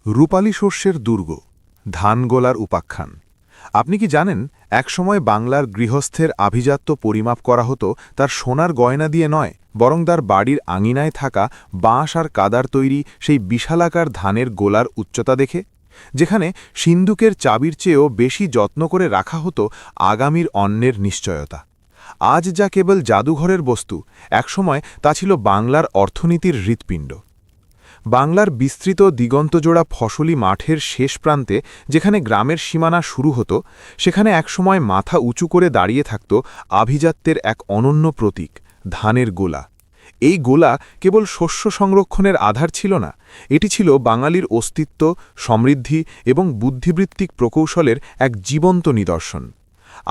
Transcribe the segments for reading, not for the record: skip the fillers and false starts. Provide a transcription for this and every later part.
রূপালী শস্যের দুর্গ, ধানগোলার উপাখ্যান। আপনি কি জানেন, একসময় বাংলার গৃহস্থের আভিজাত্য পরিমাপ করা হতো তার সোনার গয়না দিয়ে নয়, বরং তার বাড়ির আঙিনায় থাকা বাঁশ আর কাদার তৈরি সেই বিশালাকার ধানের গোলার উচ্চতা দেখে, যেখানে সিন্দুকের চাবির চেয়েও বেশি যত্ন করে রাখা হতো আগামীর অন্নের নিশ্চয়তা। আজ যা কেবল জাদুঘরের বস্তু, একসময় তা ছিল বাংলার অর্থনীতির হৃৎপিণ্ড। বাংলার বিস্তৃত দিগন্তজোড়া ফসলি মাঠের শেষ প্রান্তে, যেখানে গ্রামের সীমানা শুরু হতো, সেখানে একসময় মাথা উঁচু করে দাঁড়িয়ে থাকত আভিজাত্যের এক অনন্য প্রতীক, ধানের গোলা। এই গোলা কেবল শস্য সংরক্ষণের আধার ছিল না, এটি ছিল বাঙালির অস্তিত্ব, সমৃদ্ধি এবং বুদ্ধিবৃত্তিক প্রকৌশলের এক জীবন্ত নিদর্শন।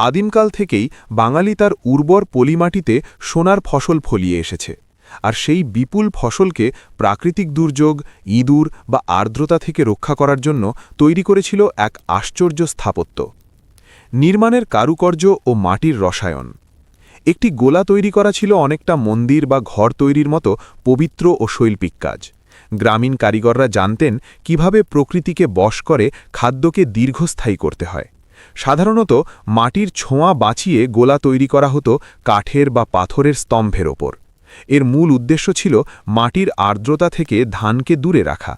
আদিমকাল থেকেই বাঙালি তার উর্বর পলিমাটিতে সোনার ফসল ফলিয়ে এসেছে, আর সেই বিপুল ফসলকে প্রাকৃতিক দুর্যোগ, ইঁদুর বা আর্দ্রতা থেকে রক্ষা করার জন্য তৈরি করেছিল এক আশ্চর্য স্থাপত্য। নির্মাণের কারুকার্য ও মাটির রসায়ন। একটি গোলা তৈরি করা ছিল অনেকটা মন্দির বা ঘর তৈরির মতো পবিত্র ও শৈল্পিক কাজ। গ্রামীণ কারিগররা জানতেন কিভাবে প্রকৃতিকে বশ করে খাদ্যকে দীর্ঘস্থায়ী করতে হয়। সাধারণত মাটির ছোঁয়া বাঁচিয়ে গোলা তৈরি করা হতো কাঠের বা পাথরের স্তম্ভের ওপর। এর মূল উদ্দেশ্য ছিল মাটির আর্দ্রতা থেকে ধানকে দূরে রাখা।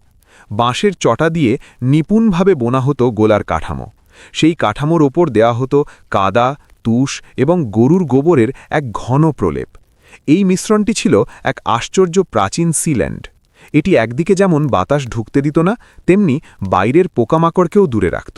বাঁশের চটা দিয়ে নিপুণভাবে বোনা হতো গোলার কাঠামো। সেই কাঠামোর ওপর দেয়া হতো কাদা, তুষ এবং গরুর গোবরের এক ঘন প্রলেপ। এই মিশ্রণটি ছিল এক আশ্চর্য প্রাচীন সিল্যান্ড। এটি একদিকে যেমন বাতাস ঢুকতে দিত না, তেমনি বাইরের পোকামাকড়কেও দূরে রাখত।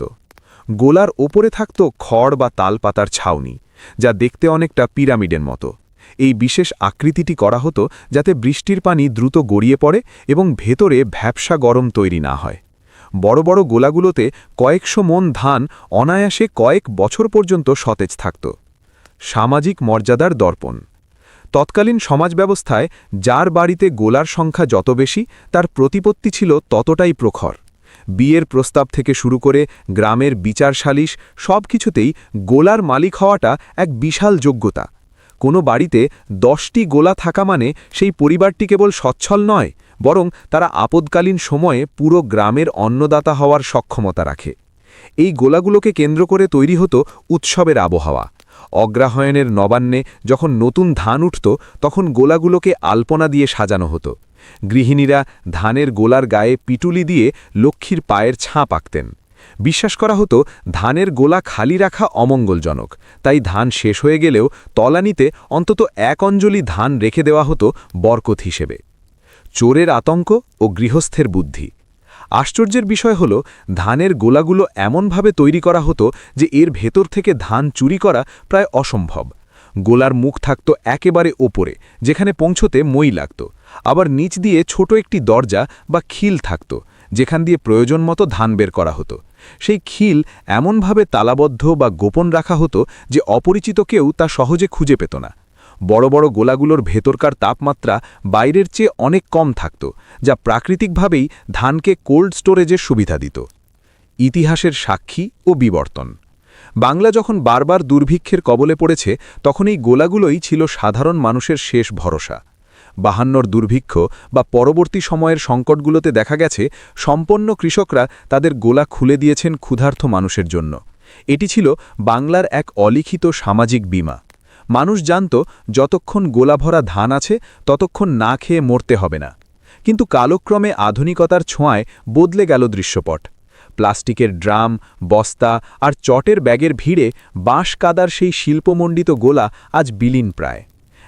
গোলার ওপরে থাকত খড় বা তালপাতার ছাউনি, যা দেখতে অনেকটা পিরামিডের মতো। এই বিশেষ আকৃতিটি করা হতো যাতে বৃষ্টির পানি দ্রুত গড়িয়ে পড়ে এবং ভেতরে ভ্যাপসা গরম তৈরি না হয়। বড় বড় গোলাগুলোতে কয়েকশো মণ ধান অনায়াসে কয়েক বছর পর্যন্ত সতেজ থাকত। সামাজিক মর্যাদার দর্পণ। তৎকালীন সমাজ ব্যবস্থায় যার বাড়িতে গোলার সংখ্যা যত বেশি, তার প্রতিপত্তি ছিল ততটাই প্রখর। বিয়ের প্রস্তাব থেকে শুরু করে গ্রামের বিচার সালিশ, সব কিছুতেই গোলার মালিক হওয়াটা এক বিশাল যোগ্যতা। কোনো বাড়িতে 10টি গোলা থাকা মানে সেই পরিবারটি কেবল সচ্ছল নয়, বরং তারা আপদকালীন সময়ে পুরো গ্রামের অন্নদাতা হওয়ার সক্ষমতা রাখে। এই গোলাগুলোকে কেন্দ্র করে তৈরি হতো উৎসবের আবহাওয়া। অগ্রহায়ণের নবান্নে যখন নতুন ধান উঠত, তখন গোলাগুলোকে আলপনা দিয়ে সাজানো হতো। গৃহিণীরা ধানের গোলার গায়ে পিটুলি দিয়ে লক্ষ্মীর পায়ের ছাপ আঁকতেন। বিশ্বাস করা হতো ধানের গোলা খালি রাখা অমঙ্গলজনক, তাই ধান শেষ হয়ে গেলেও তলানিতে অন্তত 1 অঞ্জলি ধান রেখে দেওয়া হতো বরকত হিসেবে। চোরের আতঙ্ক ও গৃহস্থের বুদ্ধি। আশ্চর্যের বিষয় হল, ধানের গোলাগুলো এমনভাবে তৈরি করা হতো যে এর ভেতর থেকে ধান চুরি করা প্রায় অসম্ভব। গোলার মুখ থাকত একেবারে ওপরে, যেখানে পৌঁছতে মই লাগত। আবার নিচ দিয়ে ছোট একটি দরজা বা খিল থাকত, যেখান দিয়ে প্রয়োজন মতো ধান বের করা হতো। সেই খিল এমনভাবে তালাবদ্ধ বা গোপন রাখা হতো যে অপরিচিত কেউ তা সহজে খুঁজে পেত না। বড় বড় গোলাগুলোর ভেতরকার তাপমাত্রা বাইরের চেয়ে অনেক কম থাকত, যা প্রাকৃতিকভাবেই ধানকে কোল্ড স্টোরেজের সুবিধা দিত। ইতিহাসের সাক্ষী ও বিবর্তন। বাংলা যখন বারবার দুর্ভিক্ষের কবলে পড়েছে, তখন এই গোলাগুলোই ছিল সাধারণ মানুষের শেষ ভরসা। 52 দুর্ভিক্ষ বা পরবর্তী সময়ের সংকটগুলোতে দেখা গেছে সম্পন্ন কৃষকরা তাদের গোলা খুলে দিয়েছেন ক্ষুধার্ত মানুষের জন্য। এটি ছিল বাংলার এক অলিখিত সামাজিক বীমা। মানুষ জানত যতক্ষণ গোলা ভরা ধান আছে, ততক্ষণ না খেয়ে মরতে হবে না। কিন্তু কালক্রমে আধুনিকতার ছোঁয়ায় বদলে গেল দৃশ্যপট। প্লাস্টিকের ড্রাম, বস্তা আর চটের ব্যাগের ভিড়ে বাঁশ কাদার সেই শিল্পমণ্ডিত গোলা আজ বিলীন প্রায়।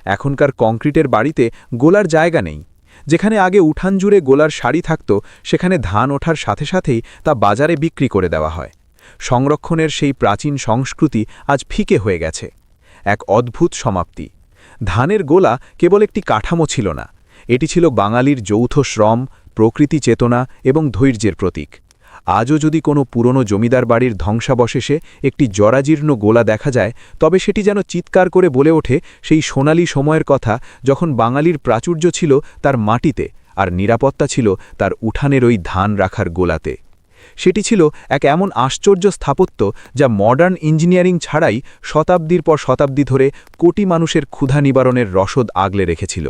এখনকার কংক্রিটের বাড়িতে গোলার জায়গা নেই। যেখানে আগে উঠান জুড়ে গোলার সারি থাকত, সেখানে ধান ওঠার সাথে সাথেই তা বাজারে বিক্রি করে দেওয়া হয়। সংরক্ষণের সেই প্রাচীন সংস্কৃতি আজ ফিকে হয়ে গেছে। এক অদ্ভুত সমাপ্তি। ধানের গোলা কেবল একটি কাঠামো ছিল না, এটি ছিল বাঙালির যৌথ শ্রম, প্রকৃতি চেতনা এবং ধৈর্যের প্রতীক। আজও যদি কোনো পুরনো জমিদার বাড়ির ধ্বংসাবশেষে একটি জরাজীর্ণ গোলা দেখা যায়, তবে সেটি যেন চিৎকার করে বলে ওঠে সেই সোনালী সময়ের কথা, যখন বাঙালির প্রাচুর্য ছিল তার মাটিতে আর নিরাপত্তা ছিল তার উঠানের ওই ধান রাখার গোলাতে। সেটি ছিল এক এমন আশ্চর্য স্থাপত্য যা মডার্ন ইঞ্জিনিয়ারিং ছাড়াই শতাব্দীর পর শতাব্দী ধরে কোটি মানুষের ক্ষুধা নিবারণের রসদ আগলে রেখেছিল।